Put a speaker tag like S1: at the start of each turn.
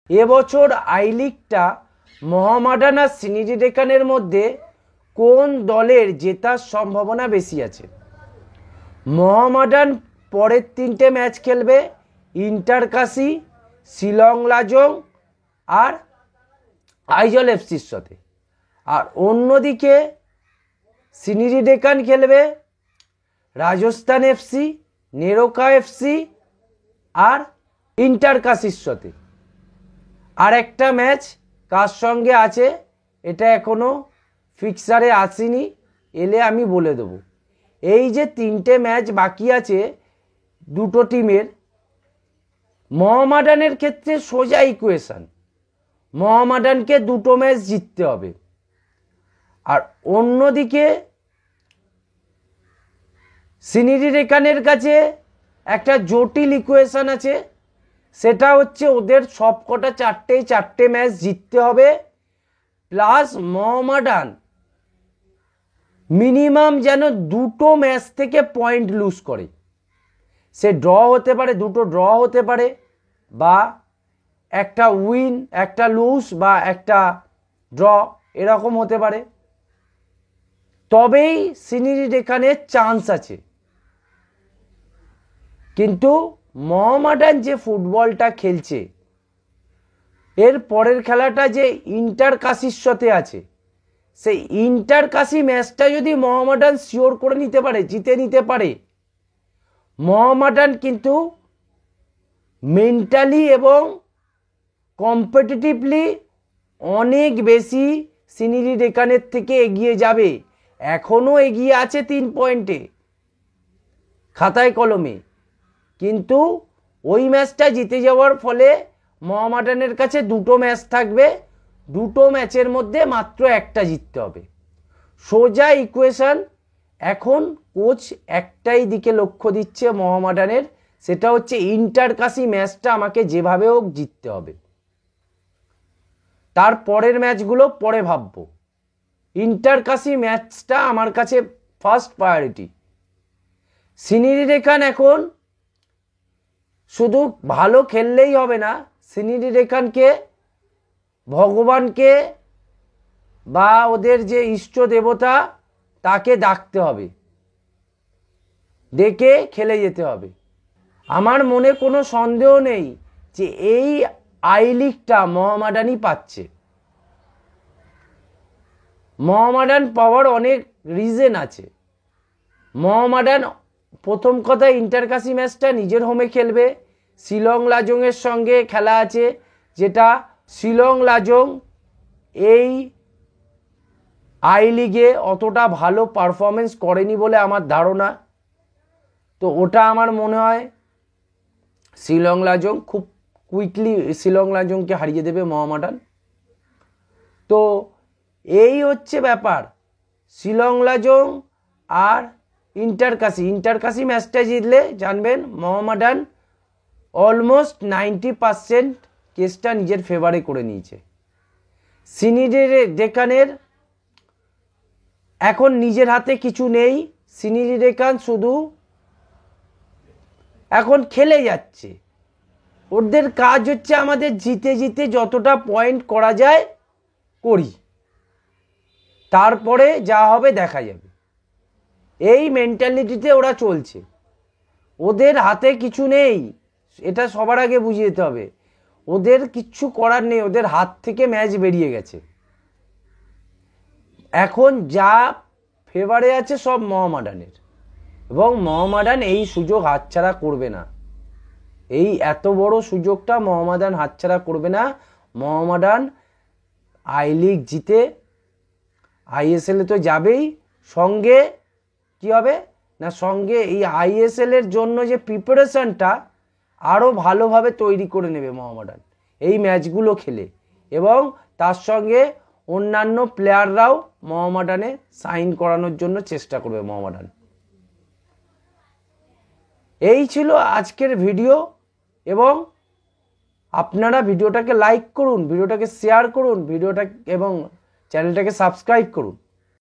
S1: এবছর আই লিগটা মোহামেডান আর সিনিডি ডেকানের মধ্যে কোন দলের জেতার সম্ভাবনা বেশি আছে? মোহামেডান পরের 3টে ম্যাচ খেলবে ইন্টারকাশি, শিলং লাজং আর আইজল এফসির সাথে। আর অন্যদিকে সিনিডি ডেকান খেলবে রাজস্থান এফসি, নেরোকা এফসি আর ইন্টারকাশির সাথে। আর একটা ম্যাচ কার সঙ্গে আছে এটা এখনো ফিক্সারে আসেনি, এলে আমি বলে দেবো। এই যে 3টে ম্যাচ বাকি আছে দুটো টিমের, মোহামেডানের ক্ষেত্রে সোজা ইকুয়েশন, মোহামেডানকে 2টো ম্যাচ জিততে হবে। আর অন্যদিকে সিনিডি ডেকানের কাছে একটা জটিল ইকুয়েশন আছে, সেটা হচ্ছে ওদের সবকটা 4টে ম্যাচ জিততে হবে, প্লাস মোহামেডান মিনিমাম যেন 2টো ম্যাচ থেকে পয়েন্ট লুজ করে। সে ড্র হতে পারে, 2টো ড্র হতে পারে, বা একটা উইন একটা লুজ বা একটা ড্র এরকম হতে পারে, তবেই সিনিডি ডেকানের চান্স আছে। কিন্তু মোহামেডান যে ফুটবলটা খেলছে, এর পরের খেলাটা যে ইন্টারকাশির সাথে আছে, সেই ইন্টারকাশি ম্যাচটা যদি মোহামেডান শিওর করে নিতে পারে, জিতে নিতে পারে, মোহামেডান কিন্তু মেন্টালি এবং কম্পিটিটিভলি অনেক বেশি সিনিডি ডেকানের থেকে এগিয়ে যাবে। এখনও এগিয়ে আছে 3 পয়েন্টে খাতায় কলমে, কিন্তু ওই ম্যাচটা জিতে যাওয়ার ফলে মোহামেডানের কাছে 2টো ম্যাচ থাকবে, 2টো ম্যাচের মধ্যে মাত্র একটা জিততে হবে। সোজা ইকুয়েশন। এখন কোচ একটাই দিকে লক্ষ্য দিচ্ছে মোহামেডানের, সেটা হচ্ছে ইন্টারকাশি ম্যাচটা আমাকে যেভাবে হোক জিততে হবে। তার পরের ম্যাচগুলো পরে ভাববো, ইন্টারকাশি ম্যাচটা আমার কাছে ফার্স্ট প্রায়োরিটি। সিনিডি ডেকান এখন শুধু ভালো খেললেই হবে না, সিনিডি ডেকানকে ভগবানকে বা ওদের যে ইষ্ট দেবতা তাকে ডাকতে হবে, ডেকে খেলে যেতে হবে। আমার মনে কোনো সন্দেহ নেই যে এই আই লিগটা মোহামেডানই পাচ্ছে। মোহামেডান পাওয়ার অনেক রিজন আছে। মোহামেডান প্রথম কথা ইন্টারকাশি ম্যাচটা নিজের হোমে খেলবে, শিলং লাজংয়ের সঙ্গে খেলা আছে, যেটা শিলং লাজং এই আই লিগে অতটা ভালো পারফরমেন্স করেনি বলে আমার ধারণা। তো ওটা আমার মনে হয় শিলং লাজং খুব কুইকলি শিলং লাজংকে হারিয়ে দেবে মোহামেডান। তো এই হচ্ছে ব্যাপার, শিলং লাজং আর ইন্টারকাশি ম্যাচটা জিতলে জানবেন মোহামেডান অলমোস্ট 90% কেসটা নিজের ফেভারে করে নিয়েছে। সিনিডি ডেকানের এখন নিজের হাতে কিছু নেই, সিনিডি ডেকান শুধু এখন খেলে যাচ্ছে। ওদের কাজ হচ্ছে আমাদের জিতে জিতে যতটা পয়েন্ট করা যায় করি, তারপরে যা হবে দেখা যাবে। এই মেন্টালিটিতে ওরা চলছে, ওদের হাতে কিছু নেই, এটা সবার আগে বুঝিয়ে দিতে হবে। ওদের কিচ্ছু করার নেই, ওদের হাত থেকে ম্যাচ বেরিয়ে গেছে। এখন যা ফেভারে আছে সব মোহামেডানের, এবং মোহামেডান এই সুযোগ হাতছাড়া করবে না। এই এত বড় সুযোগটা মোহামেডান হাতছাড়া করবে না। মোহামেডান আই লিগ জিতে আইএসএল এ তো যাবেই, সঙ্গে কি হবে না, সঙ্গে এই আইএসএল এর জন্য যে প্রিপারেশনটা আরও ভালোভাবে তৈরি করে নেবে মোহামেডান এই ম্যাচগুলো খেলে, এবং তার সঙ্গে অন্যান্য প্লেয়াররাও মোহামেডানে সাইন করানোর জন্য চেষ্টা করবে মোহামেডান। এই ছিল আজকের ভিডিও, এবং আপনারা ভিডিওটাকে লাইক করুন, ভিডিওটাকে শেয়ার করুন, ভিডিওটা এবং চ্যানেলটাকে সাবস্ক্রাইব করুন।